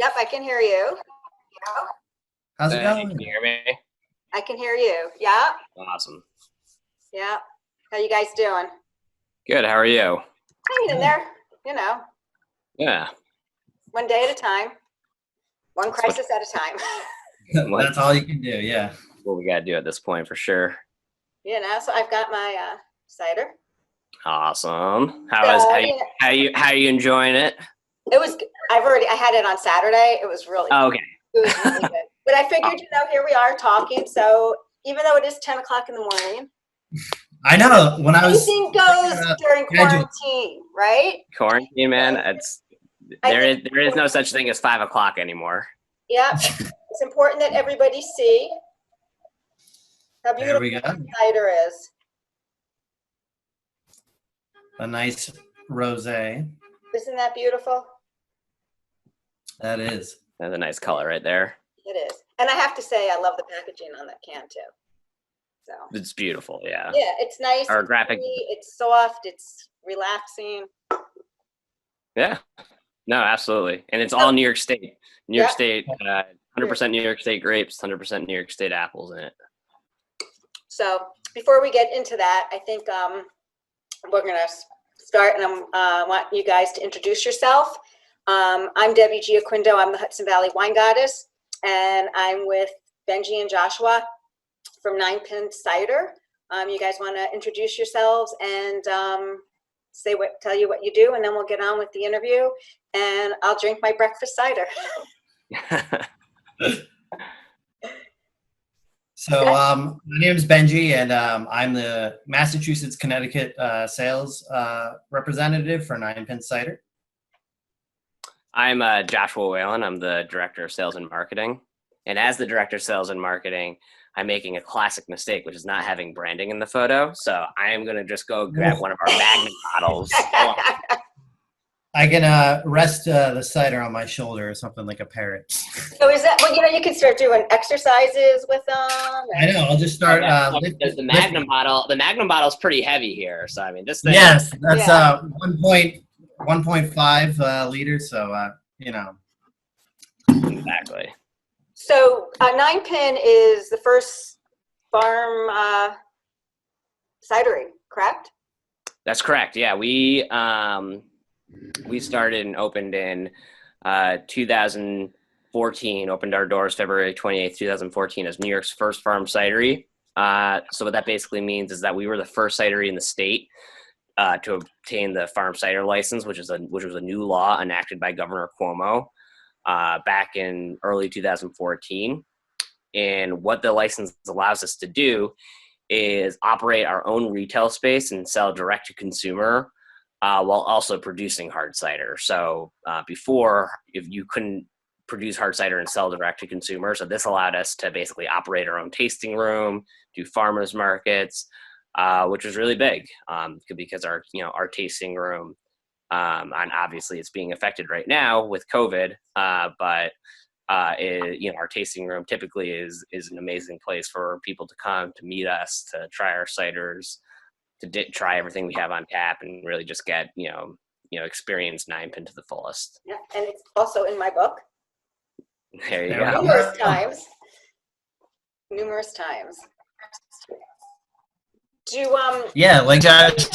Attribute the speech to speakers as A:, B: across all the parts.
A: Yep, I can hear you.
B: How's it going?
C: Can you hear me?
A: I can hear you. Yeah.
C: Awesome.
A: Yeah. How you guys doing?
C: Good. How are you?
A: Hanging in there, you know,
C: Yeah.
A: one day at a time, one crisis at a time.
B: That's all you can do, yeah.
C: What we gotta do at this point for sure.
A: You know, so I've got my cider.
C: Awesome. How you enjoying it?
A: It was. I had it on Saturday. It was really.
C: Oh, okay.
A: It was really good. But I figured, here we are talking. So even though it is 10 o'clock in the morning,
B: I know. When I was
A: anything goes during quarantine, right?
C: Quarantine, man. There is no such thing as 5 o'clock anymore.
A: Yeah, it's important that everybody see how beautiful the cider is.
B: A nice rosé.
A: Isn't that beautiful?
B: That is.
C: That's a nice color right there.
A: It is. And I have to say, I love the packaging on that can too. So
C: it's beautiful, yeah.
A: Yeah, it's nice.
C: Our graphic.
A: It's soft. It's relaxing.
C: Yeah. No, absolutely. And it's all New York State. New York State, 100% New York State grapes, 100% New York State apples in it.
A: So before we get into that, I think we're going to start, and I want you guys to introduce yourself. I'm Debbie Giaquindo. I'm the Hudson Valley Wine Goddess, and I'm with Benji and Joshua from Nine Pin Cider. You guys want to introduce yourselves and tell you what you do, and then we'll get on with the interview, and I'll drink my breakfast cider.
B: So my name is Benji, and I'm the Massachusetts, Connecticut sales representative for Nine Pin Cider.
C: I'm Joshua Whalen. I'm the Director of Sales and Marketing. And as the Director of Sales and Marketing, I'm making a classic mistake, which is not having branding in the photo. So I am going to just go grab one of our Magnum bottles.
B: I can rest the cider on my shoulder or something like a parrot.
A: So is that, well, you can start doing exercises with them.
B: I know, I'll just start.
C: The Magnum bottle. The Magnum bottle is pretty heavy here. So, I mean, this thing.
B: Yes, that's 1.5 liters. So,
C: Exactly.
A: So Nine Pin is the first farm cidery, correct?
C: That's correct. Yeah, we started and opened in 2014. Opened our doors February 28th, 2014, as New York's first farm cidery. So what that basically means is that we were the first cidery in the state to obtain the farm cider license, which was a new law enacted by Governor Cuomo back in early 2014. And what the license allows us to do is operate our own retail space and sell direct to consumer while also producing hard cider. So before, if you couldn't produce hard cider and sell direct to consumer, so this allowed us to basically operate our own tasting room, do farmers markets, which was really big because our tasting room, and obviously it's being affected right now with COVID, but our tasting room typically is an amazing place for people to come to meet us, to try our ciders, to try everything we have on tap, and really just get experience Nine Pin to the fullest.
A: Yeah, and it's also in my book.
C: There you go.
A: Numerous times.
B: like
A: how did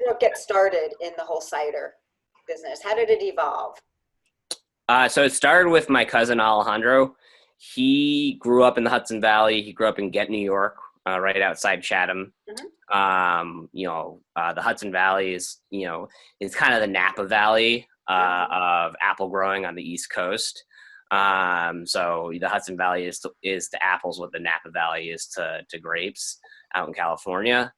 A: you get started in the whole cider business? How did it evolve?
C: So it started with my cousin Alejandro. He grew up in the Hudson Valley. He grew up in Ghent, New York, right outside Chatham. Mm-hmm. The Hudson Valley is kind of the Napa Valley of apple growing on the East Coast. So the Hudson Valley is to apples what the Napa Valley is to grapes out in California.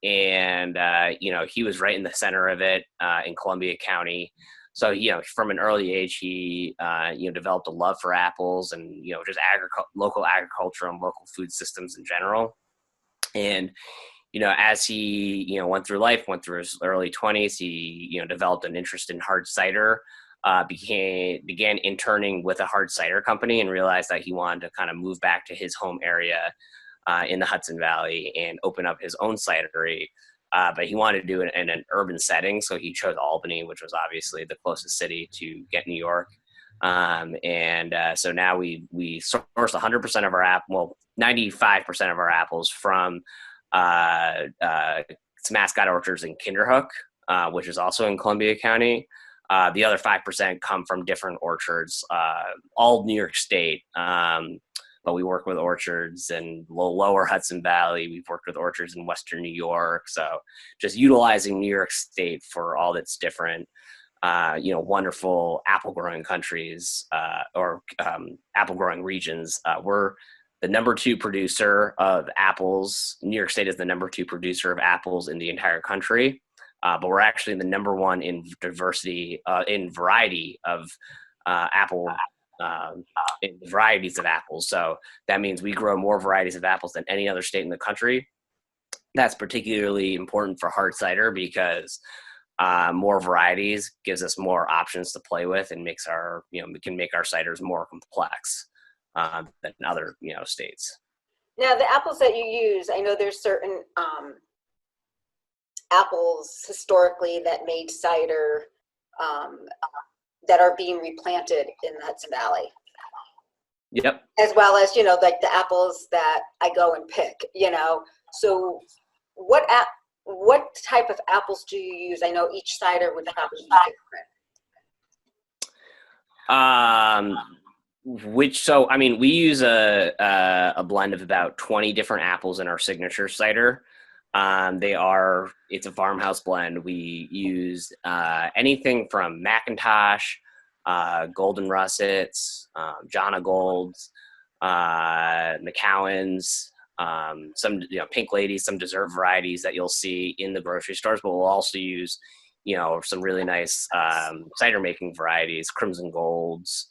C: He was right in the center of it in Columbia County. So, from an early age, he, developed a love for apples and, just local agriculture and local food systems in general. And, as he, went through life, went through his early 20s, he, developed an interest in hard cider, began interning with a hard cider company, and realized that he wanted to kind of move back to his home area in the Hudson Valley and open up his own cidery. But he wanted to do it in an urban setting, so he chose Albany, which was obviously the closest city to Ghent, New York. So now we source 100% of our 95% of our apples from Mascot Orchards in Kinderhook, which is also in Columbia County. The other 5% come from different orchards, all New York State. But we work with orchards in lower Hudson Valley. We've worked with orchards in Western New York. So just utilizing New York State for all that's different, wonderful apple growing countries or apple growing regions. We're the number 2 producer of apples. New York State is the number 2 producer of apples in the entire country. But we're actually the number 1 in diversity, in variety of apple, in varieties of apples. So that means we grow more varieties of apples than any other state in the country. That's particularly important for hard cider because more varieties gives us more options to play with and makes we can make our ciders more complex than other, states.
A: Now, the apples that you use, I know there's certain apples historically that made cider that are being replanted in the Hudson Valley.
C: Yep.
A: As well as, like the apples that I go and pick, So what type of apples do you use? I know each cider would probably be
C: different. We use a blend of about 20 different apples in our signature cider. It's a farmhouse blend. We use anything from McIntosh, Golden Russets, Jana Golds, McCowan's, some Pink Ladies, some dessert varieties that you'll see in the grocery stores, but we'll also use some really nice cider making varieties, Crimson Golds,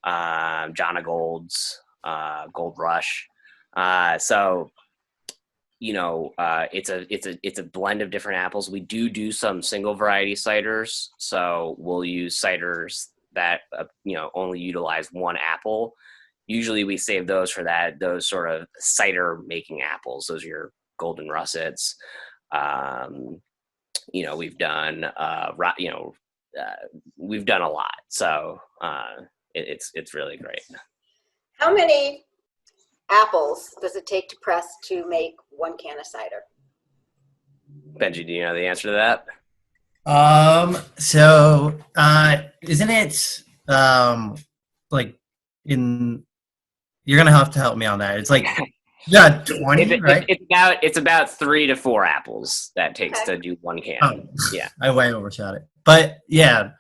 C: Jana Golds, Gold Rush. It's a blend of different apples. We do some single variety ciders. So we'll use ciders that, only utilize one apple. Usually we save those for those sort of cider making apples. Those are your Golden Russets. We've done a lot. So it's really great.
A: How many apples does it take to press to make 1 can of cider?
C: Benji, do you know the answer to that?
B: Isn't it you're gonna have to help me on that. It's like 20, right?
C: It's about 3 to 4 apples that takes to do 1 can.
B: Oh,
C: yeah,
B: I way overshot it, but yeah.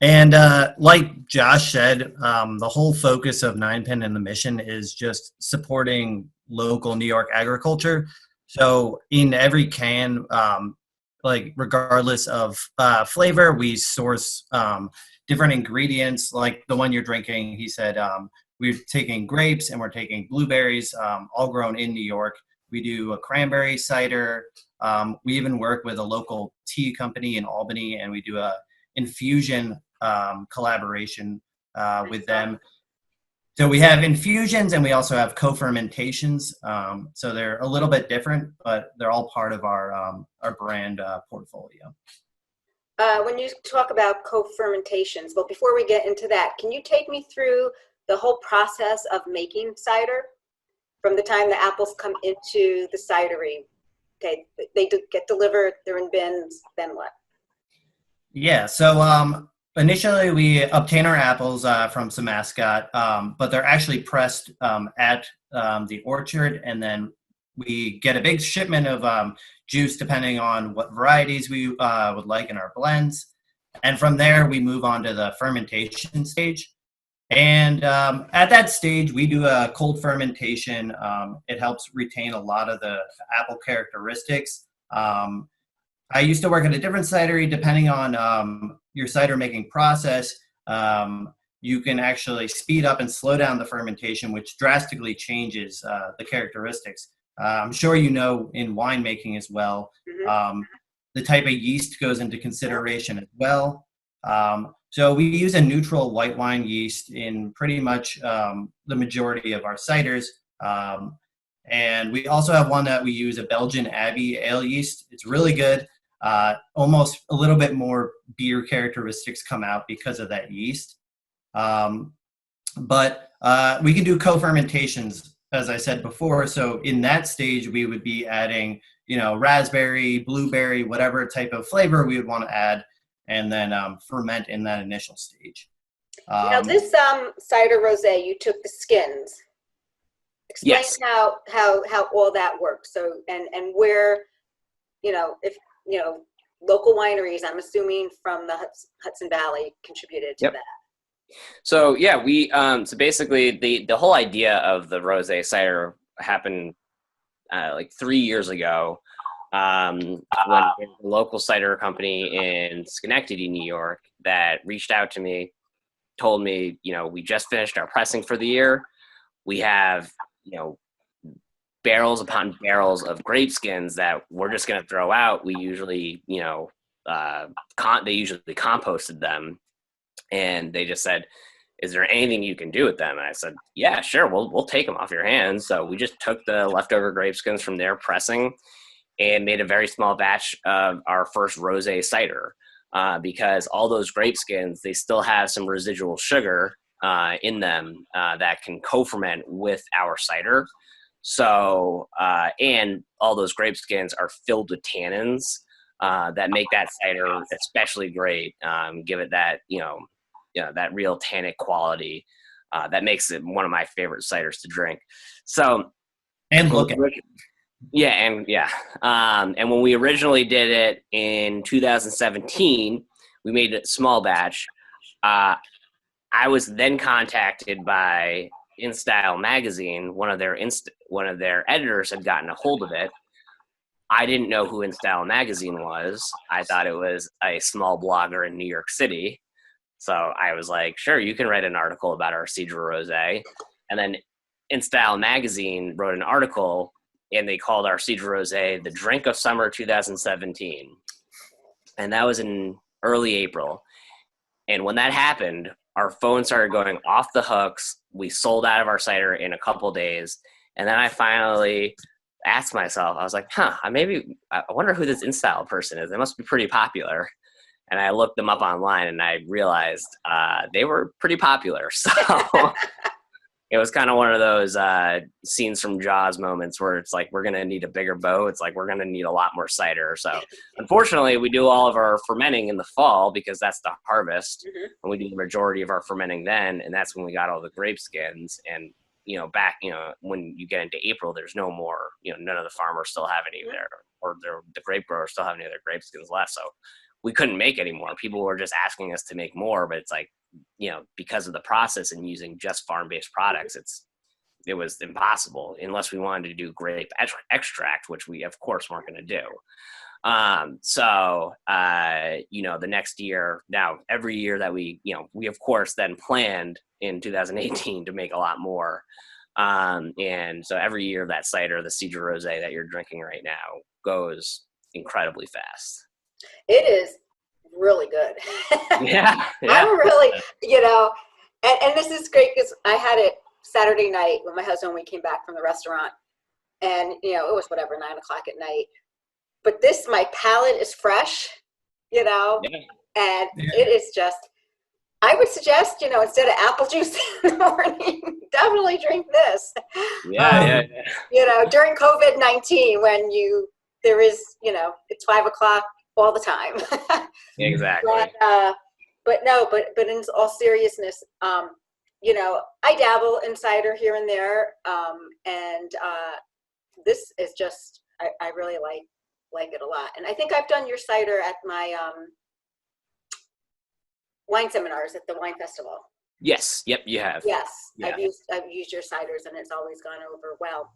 B: And like Josh said, the whole focus of Nine Pin and the mission is just supporting local New York agriculture. So in every can, regardless of flavor, we source different ingredients. Like the one you're drinking, he said, we're taking grapes and we're taking blueberries, all grown in New York. We do a cranberry cider. We even work with a local tea company in Albany, and we do a infusion collaboration with them. So we have infusions and we also have co-fermentations. So they're a little bit different, but they're all part of our brand portfolio.
A: When you talk about co-fermentations, well, before we get into that, can you take me through the whole process of making cider from the time the apples come into the cidery? Okay, they get delivered, they're in bins, then what?
B: Yeah, so initially we obtain our apples from some Mascot, but they're actually pressed at the orchard, and then we get a big shipment of juice depending on what varieties we would like in our blends. And from there, we move on to the fermentation stage. And at that stage, we do a cold fermentation. It helps retain a lot of the apple characteristics. I used to work at a different cidery. Depending on your cider making process, you can actually speed up and slow down the fermentation, which drastically changes the characteristics. I'm sure you know in winemaking as well, the type of yeast goes into consideration as well. So we use a neutral white wine yeast in pretty much the majority of our ciders. And we also have one that we use, a Belgian Abbey ale yeast. It's really good. Almost a little bit more beer characteristics come out because of that yeast. But we can do co-fermentations, as I said before. So in that stage, we would be adding, raspberry, blueberry, whatever type of flavor we would want to add, and then ferment in that initial stage.
A: Now this cider rosé, you took the skins. Explain
C: Yes.
A: how all that works. So and where, if local wineries, I'm assuming from the Hudson Valley, contributed to
C: Yep.
A: that.
C: So yeah, we so basically the whole idea of the rosé cider happened like 3 years ago, when a local cider company in Schenectady, New York, that reached out to me, told me, we just finished our pressing for the year. We have, barrels upon barrels of grape skins that we're just going to throw out. We usually, they usually composted them, and they just said, is there anything you can do with them? And I said, yeah, sure. We'll take them off your hands. So we just took the leftover grape skins from their pressing and made a very small batch of our first rosé cider, because all those grape skins, they still have some residual sugar in them that can co-ferment with our cider. So, and all those grape skins are filled with tannins that make that cider especially great. Give it that, that real tannic quality that makes it one of my favorite ciders to drink. So,
B: And look at
C: and when we originally did it in 2017, we made a small batch. I was then contacted by InStyle magazine. One of their editors had gotten a hold of it. I didn't know who InStyle magazine was. I thought it was a small blogger in New York City. So I was like, sure, you can write an article about our Cidre Rosé. And then InStyle magazine wrote an article, and they called our Cidre Rosé the drink of summer 2017. And that was in early April. And when that happened, our phone started going off the hooks. We sold out of our cider in a couple days. And then I finally asked myself, I was like, I wonder who this InStyle person is. They must be pretty popular. And I looked them up online, and I realized they were pretty popular. So it was kind of one of those scenes from Jaws moments where it's like, we're going to need a bigger boat. It's like, we're going to need a lot more cider. So unfortunately, we do all of our fermenting in the fall because that's the harvest.
A: Mm-hmm.
C: And we do the majority of our fermenting then. And that's when we got all the grape skins. And, back, when you get into April, there's no more, none of the farmers still have any of their, or the grape growers still have any of their grape skins left. So we couldn't make any more. People were just asking us to make more, but it's like, because of the process and using just farm-based products, it was impossible unless we wanted to do grape extract, which we of course weren't going to do. The next year, now every year that we of course then planned in 2018 to make a lot more. And so every year that cider, the Cidre Rosé that you're drinking right now, goes incredibly fast.
A: It is really good.
C: Yeah.
A: I'm really, and this is great because I had it Saturday night with my husband when we came back from the restaurant, and it was whatever, 9 o'clock at night. But my palate is fresh, and it is just. I would suggest, instead of apple juice in the morning, definitely drink this. During COVID-19, when there is, it's 5 o'clock all the time.
C: Exactly.
A: But in all seriousness, I dabble in cider here and there, and this is just I really like it a lot. And I think I've done your cider at my wine seminars at the wine festival.
C: Yes. Yep. You have.
A: Yes.
C: Yeah.
A: I've used your ciders, and it's always gone over well.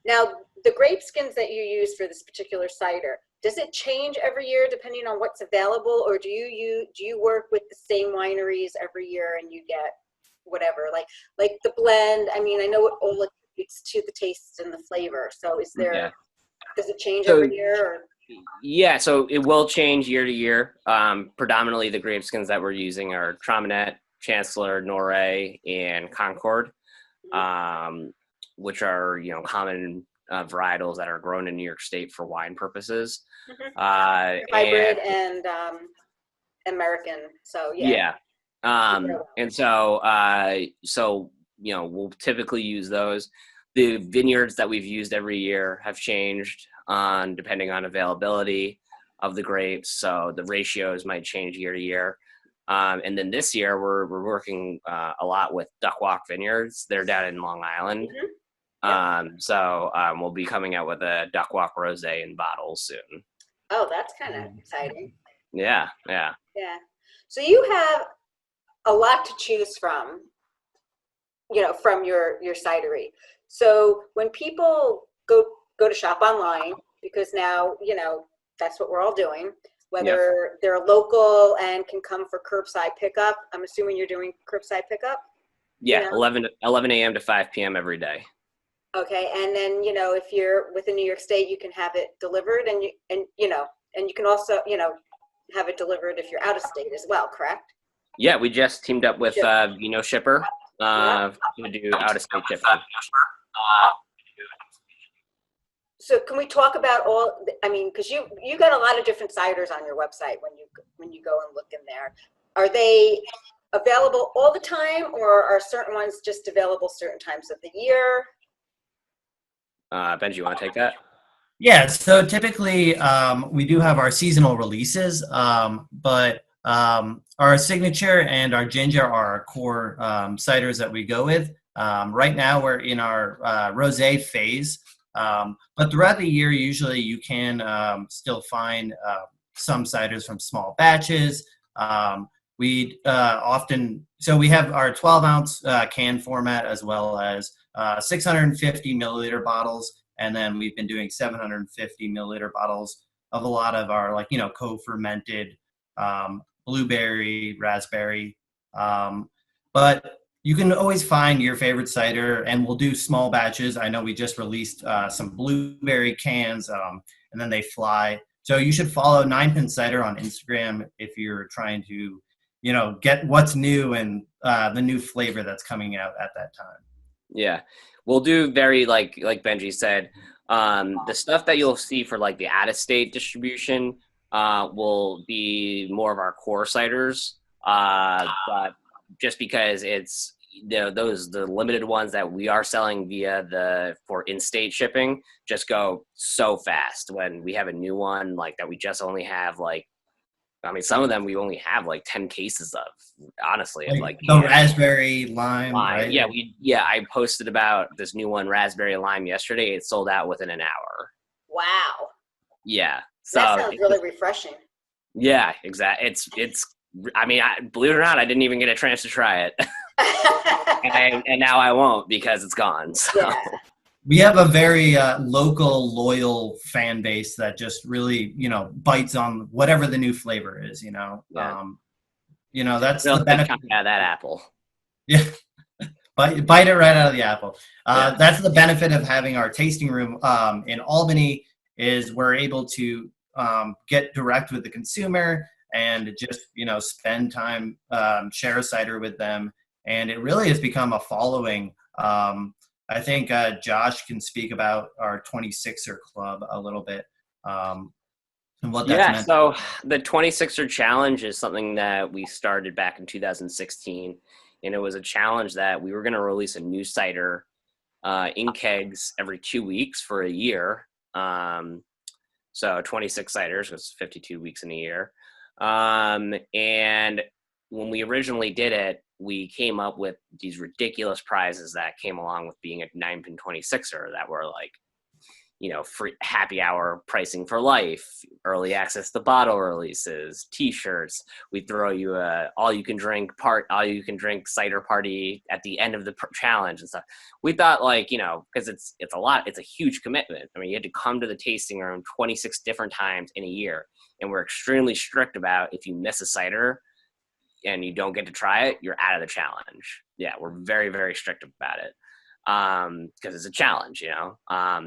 A: Now the grape skins that you use for this particular cider, does it change every year depending on what's available, or do you work with the same wineries every year and you get whatever, like the blend? I mean, I know it all attributes to the taste and the flavor. So does it change every year? Or?
C: Yeah, so it will change year to year. Predominantly the grape skins that we're using are Traminette, Chancellor, Noré, and Concord, which are, common varietals that are grown in New York State for wine purposes.
A: Hybrid and American. So yeah.
C: And so we'll typically use those. The vineyards that we've used every year have changed depending on availability of the grapes. So the ratios might change year to year. And then this year we're working a lot with Duck Walk Vineyards. They're down in Long Island. We'll be coming out with a Duck Walk Rosé in bottles soon.
A: Oh, that's kind of exciting.
C: Yeah.
A: So you have a lot to choose from, from your cidery. So when people go to shop online, because now, that's what we're all doing, whether they're local and can come for curbside pickup. I'm assuming you're doing curbside pickup?
C: Yeah, 11 a.m. to 5 p.m. every day.
A: Okay, and then, if you're within New York State, you can have it delivered, and you can also, have it delivered if you're out of state as well, correct?
C: Yeah, we just teamed up with Shipper to do out-of-state shipping.
A: So can we talk about because you got a lot of different ciders on your website when you go and look in there. Are they available all the time, or are certain ones just available certain times of the year?
C: Benji, you want to take that?
B: Yeah, so typically we do have our seasonal releases, but our signature and our ginger are our core ciders that we go with. Right now we're in our rosé phase, but throughout the year usually you can still find some ciders from small batches. We have our 12-ounce can format as well as 650 milliliter bottles. And then we've been doing 750 milliliter bottles of a lot of our co-fermented blueberry, raspberry. But you can always find your favorite cider, and we'll do small batches. I know we just released some blueberry cans, and then they fly. So you should follow Nine Pin Cider on Instagram if you're trying to, get what's new and the new flavor that's coming out at that time.
C: Yeah. We'll do very like Benji said, the stuff that you'll see for the out-of-state distribution will be more of our core ciders, but just because it's the limited ones that we are selling for in-state shipping just go so fast. When we have a new one that we just only have some of them we only have 10 cases of, honestly.
B: The raspberry lime, right?
C: Yeah, I posted about this new one, raspberry lime, yesterday. It sold out within an hour.
A: Wow.
C: Yeah. So
A: that sounds really refreshing.
C: Yeah, exactly. Believe it or not, I didn't even get a chance to try it. and now I won't because it's gone. So. Yeah.
B: We have a very local, loyal fan base that just really, bites on whatever the new flavor is.
C: Yeah.
B: That's the benefit
C: out of that apple.
B: Yeah, bite it right out of the apple. That's the benefit of having our tasting room in Albany. Is we're able to get direct with the consumer and just spend time, share a cider with them, and it really has become a following. I think Josh can speak about our 26er club a little bit and what that's meant.
C: So the 26er challenge is something that we started back in 2016, and it was a challenge that we were going to release a new cider in kegs every 2 weeks for a year. So 26 ciders was 52 weeks in a year. And when we originally did it, we came up with these ridiculous prizes that came along with being a 9 Pin 26er that were free happy hour pricing for life, early access to bottle releases, t-shirts. We throw you a all you can drink cider party at the end of the challenge and stuff. We thought because it's a lot, it's a huge commitment. You had to come to the tasting room 26 different times in a year, and we're extremely strict about if you miss a cider and you don't get to try it, you're out of the challenge. Yeah, we're very, very strict about it because it's a challenge,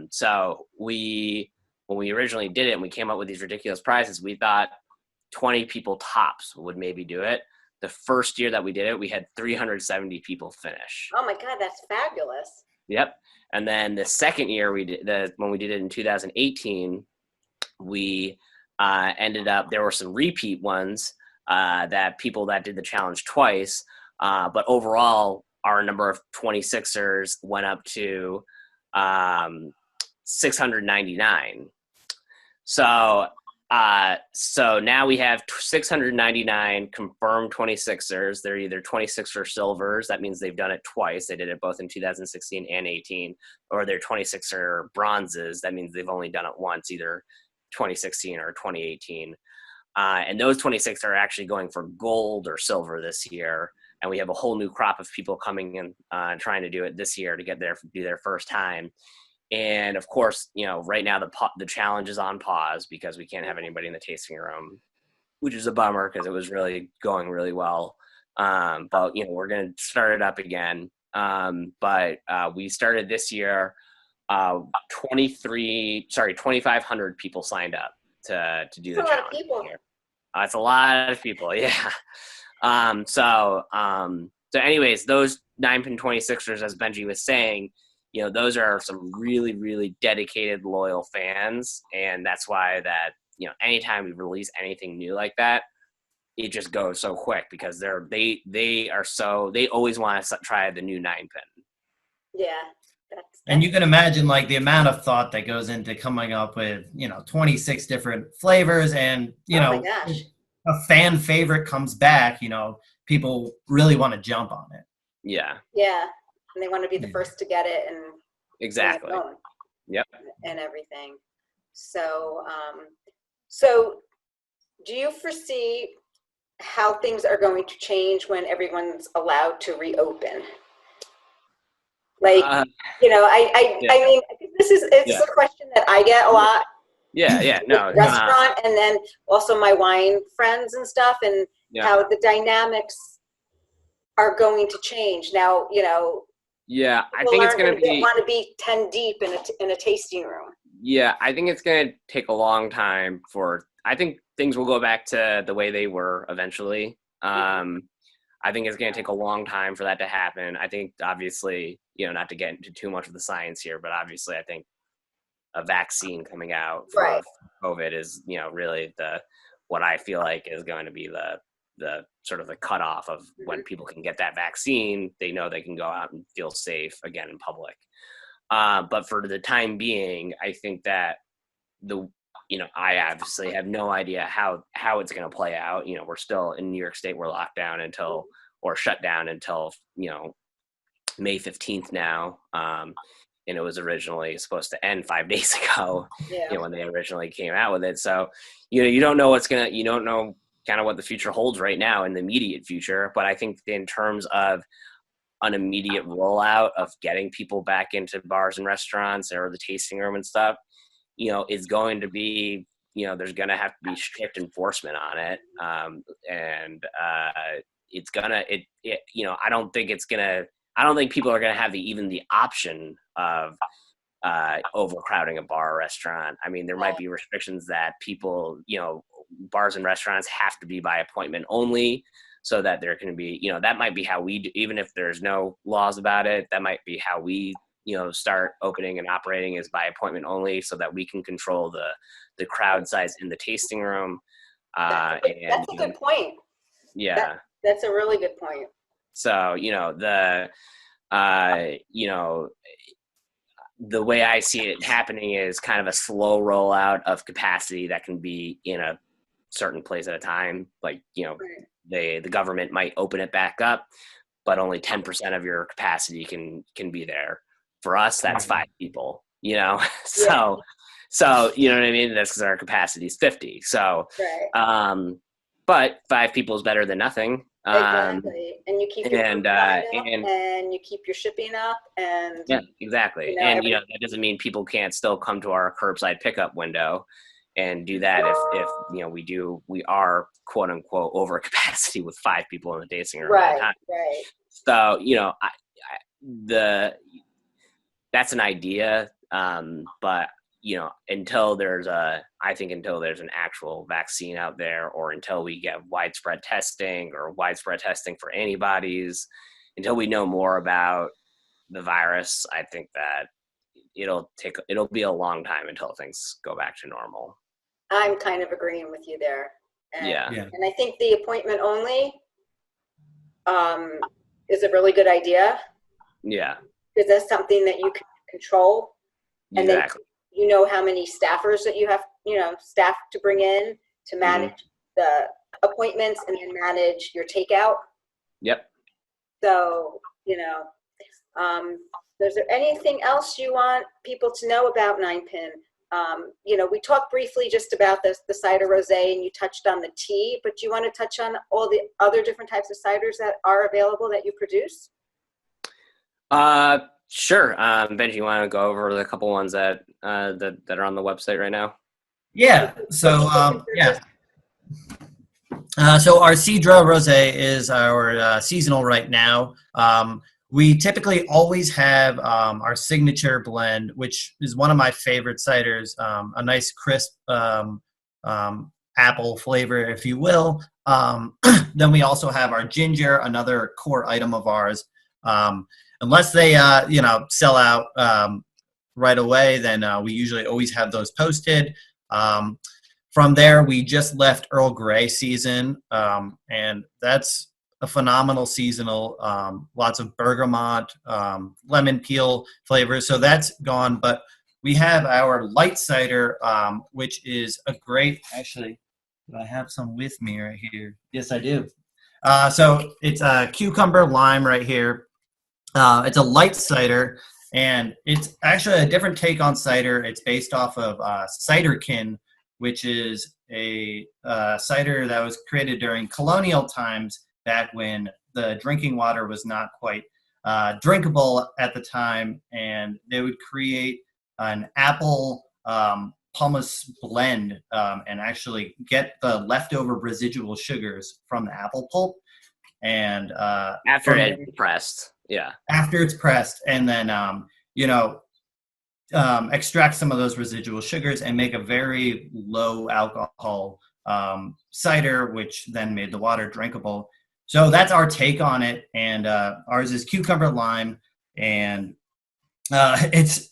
C: So when we originally did it and we came up with these ridiculous prizes, we thought 20 people tops would maybe do it. The first year that we did it, we had 370 people finish.
A: Oh my God, that's fabulous.
C: Yep. And then the second year when we did it in 2018, we ended up, there were some repeat ones. that people that did the challenge twice. But overall, our number of 26ers went up to 699. So now we have 699 confirmed 26ers. They're either 26er silvers. That means they've done it twice. They did it both in 2016 and 18. Or they're 26er bronzes. That means they've only done it once, either 2016 or 2018. And those 26 are actually going for gold or silver this year. And we have a whole new crop of people coming in trying to do it this year to get there, do their first time. And of course, right now the challenge is on pause because we can't have anybody in the tasting room, which is a bummer because it was really going really well. But we're going to start it up again. But we started this year, 2,500 people signed up to do the challenge. It's a lot of people. Yeah. So anyways, those 9 Pin 26ers, as Benji was saying, those are some really, really dedicated, loyal fans. And that's why that, anytime we release anything new like that, it just goes so quick because they always want to try the new 9 Pin.
A: Yeah.
B: And you can imagine like the amount of thought that goes into coming up with, 26 different flavors and,
A: oh my gosh,
B: a fan favorite comes back, people really want to jump on it.
C: Yeah.
A: Yeah. And they want to be the first to get it and
C: exactly. Yep.
A: And everything. So, so do you foresee how things are going to change when everyone's allowed to reopen? Like, I mean, it's a question that I get a lot.
C: Yeah, no.
A: Restaurant, and then also my wine friends and stuff, and how the dynamics are going to change now.
C: Yeah, I think it's going to be.
A: Want to be 10 deep in a tasting room.
C: Yeah, I think it's going to take a long time I think things will go back to the way they were eventually. I think it's going to take a long time for that to happen. I think, obviously, not to get into too much of the science here, but obviously I think a vaccine coming out for COVID is, really what I feel like is going to be the sort of the cutoff of when people can get that vaccine. They know they can go out and feel safe again in public. But for the time being, I think that I obviously have no idea how it's going to play out. We're still in New York State. We're locked down or shut down until, May 15th now. And it was originally supposed to end 5 days ago, when they originally came out with it. So, you don't know you don't know kind of what the future holds right now in the immediate future. But I think in terms of an immediate rollout of getting people back into bars and restaurants or the tasting room and stuff, is going to be, there's going to have to be strict enforcement on it. It's gonna, I don't think people are going to have even the option of overcrowding a bar or restaurant. I mean, there might be restrictions that people, bars and restaurants have to be by appointment only, so that there can be, that might be how we do, even if there's no laws about it, that might be how we, start opening and operating is by appointment only, so that we can control the crowd size in the tasting room.
A: That's a good point.
C: Yeah.
A: That's a really good point.
C: So, the way I see it happening is kind of a slow rollout of capacity that can be in a certain place at a time. Like, the government might open it back up, but only 10% of your capacity can be there. For us, that's 5 people, So, you know what I mean? That's because our capacity is 50. So, but 5 people is better than nothing.
A: Exactly. And you keep your and you keep your shipping up, and
C: exactly. That doesn't mean people can't still come to our curbside pickup window and do that if we are quote unquote over capacity with 5 people in the tasting room at a time.
A: Right.
C: So, that's an idea. But until there's an actual vaccine out there, or until we get widespread testing for antibodies, until we know more about the virus, I think that it'll be a long time until things go back to normal.
A: I'm kind of agreeing with you there. And,
C: Yeah.
A: and I think the appointment only is a really good idea,
C: Yeah.
A: because that's something that you can control. And then
C: Exactly.
A: you know how many staffers that you have, staff to bring in to manage the appointments and then manage your takeout.
C: Yep.
A: So, is there anything else you want people to know about Nine Pin? We talked briefly just about the cider rosé, and you touched on the tea, but do you want to touch on all the other different types of ciders that are available that you produce?
C: Sure. Benji, you want to go over the couple ones that that are on the website right now?
B: Yeah. So so our Cidre Rosé is our seasonal right now. We typically always have our signature blend, which is one of my favorite ciders, a nice crisp apple flavor, if you will. Then we also have our ginger, another core item of ours. Unless they, sell out right away, then we usually always have those posted. From there, we just left Earl Grey season, and that's a phenomenal seasonal. Lots of bergamot, lemon peel flavors, so that's gone. But we have our light cider, which is a great. Actually, do I have some with me right here? Yes, I do. So it's a cucumber lime right here. It's a light cider, and it's actually a different take on cider. It's based off of Ciderkin, which is a cider that was created during colonial times, back when the drinking water was not quite drinkable at the time, and they would create an apple pomace blend and actually get the leftover residual sugars from the apple pulp. And
C: After it's pressed. Yeah.
B: after it's pressed, and then extract some of those residual sugars and make a very low alcohol cider, which then made the water drinkable. So that's our take on it, and ours is cucumber lime, and it's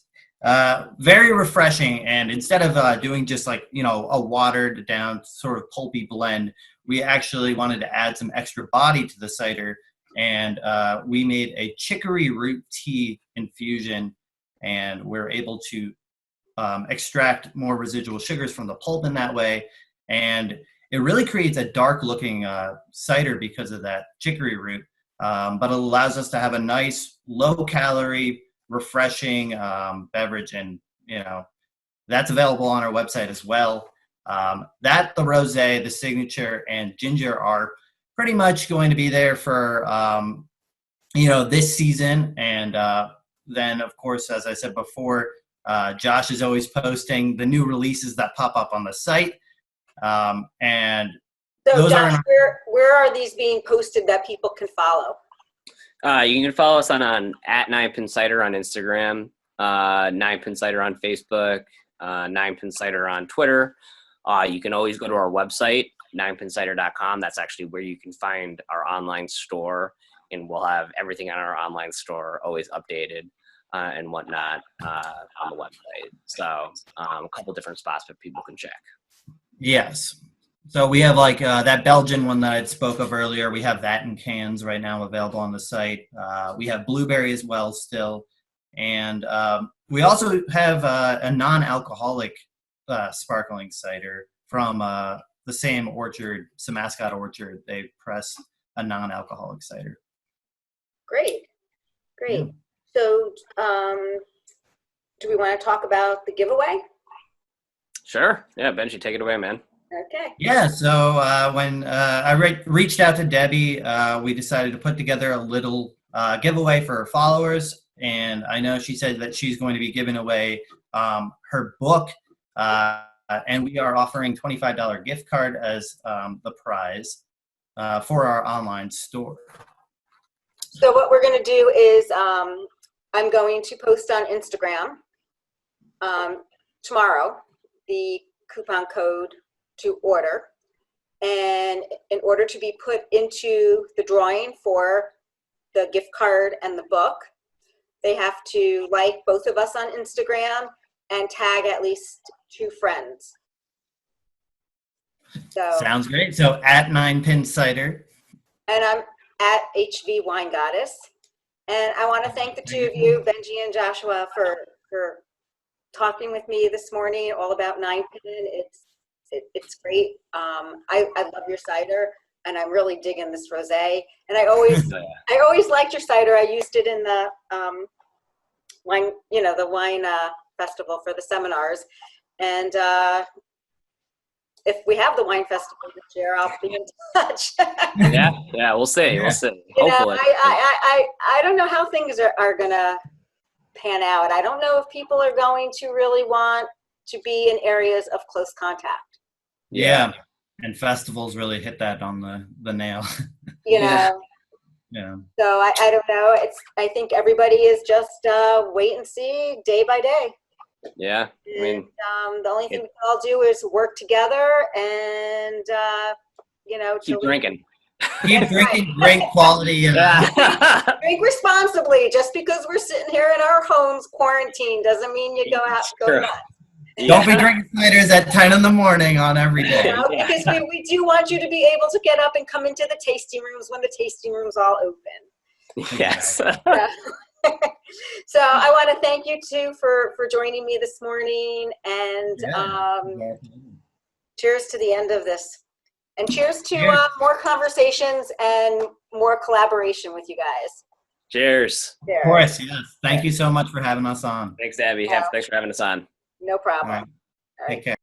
B: very refreshing. And instead of doing just like a watered down sort of pulpy blend, we actually wanted to add some extra body to the cider, and we made a chicory root tea infusion, and we're able to extract more residual sugars from the pulp in that way. And it really creates a dark looking cider because of that chicory root, but it allows us to have a nice low calorie, refreshing beverage. And that's available on our website as well. The rosé, the signature, and ginger are pretty much going to be there for this season. And then, of course, as I said before, Josh is always posting the new releases that pop up on the site. And
A: So
B: those
A: Josh,
B: are
A: where are these being posted that people can follow?
C: You can follow us on at Nine Pin Cider on Instagram, Nine Pin Cider on Facebook, Nine Pin Cider on Twitter. You can always go to our website, ninepincider.com. That's actually where you can find our online store, and we'll have everything on our online store always updated and whatnot on the website. So a couple different spots that people can check.
B: Yes. So we have like that Belgian one that I spoke of earlier. We have that in cans right now available on the site. We have blueberry as well still. And we also have a non-alcoholic sparkling cider from the same orchard, Samascot Orchard. They press a non-alcoholic cider.
A: Great.
B: Yeah.
A: So do we want to talk about the giveaway?
C: Sure. Yeah, Benji, take it away, man.
A: Okay.
B: Yeah, so when I reached out to Debbie, we decided to put together a little giveaway for her followers. And I know she said that she's going to be giving away her book. And we are offering $25 gift card as the prize for our online store.
A: So what we're going to do is I'm going to post on Instagram tomorrow the coupon code to order. And in order to be put into the drawing for the gift card and the book, they have to like both of us on Instagram and tag at least 2 friends. So,
B: Sounds great. So at Nine Pin Cider.
A: and I'm at HV Wine Goddess. And I want to thank the two of you, Benji and Joshua, for talking with me this morning all about Nine Pin. It's great. I love your cider, and I'm really digging this rosé. And I always liked your cider. I used it in the wine, the wine festival for the seminars. And if we have the wine festival this year, I'll be in touch.
C: Yeah, we'll see. We'll see. Hopefully.
A: I don't know how things are gonna pan out. I don't know if people are going to really want to be in areas of close contact.
B: Yeah. And festivals really hit that on the nail.
A: Yeah. So I don't know. I think everybody is just wait and see day by day.
C: Yeah. I mean,
A: the only thing we can all do is work together and
C: keep drinking.
B: Keep drinking great quality.
A: Drink responsibly. Just because we're sitting here in our homes quarantined doesn't mean you go out and go nuts.
B: Don't be drinking ciders at 10 in the morning on every day.
A: Because we do want you to be able to get up and come into the tasting rooms when the tasting rooms all open.
C: Yes.
A: So I want to thank you too for joining me this morning, and cheers to the end of this, and cheers to more conversations and more collaboration with you guys.
C: Cheers.
B: Of course, yes. Thank you so much for having us on.
C: Thanks, Abby. Thanks for having us on.
A: No problem.
B: All right. Take care.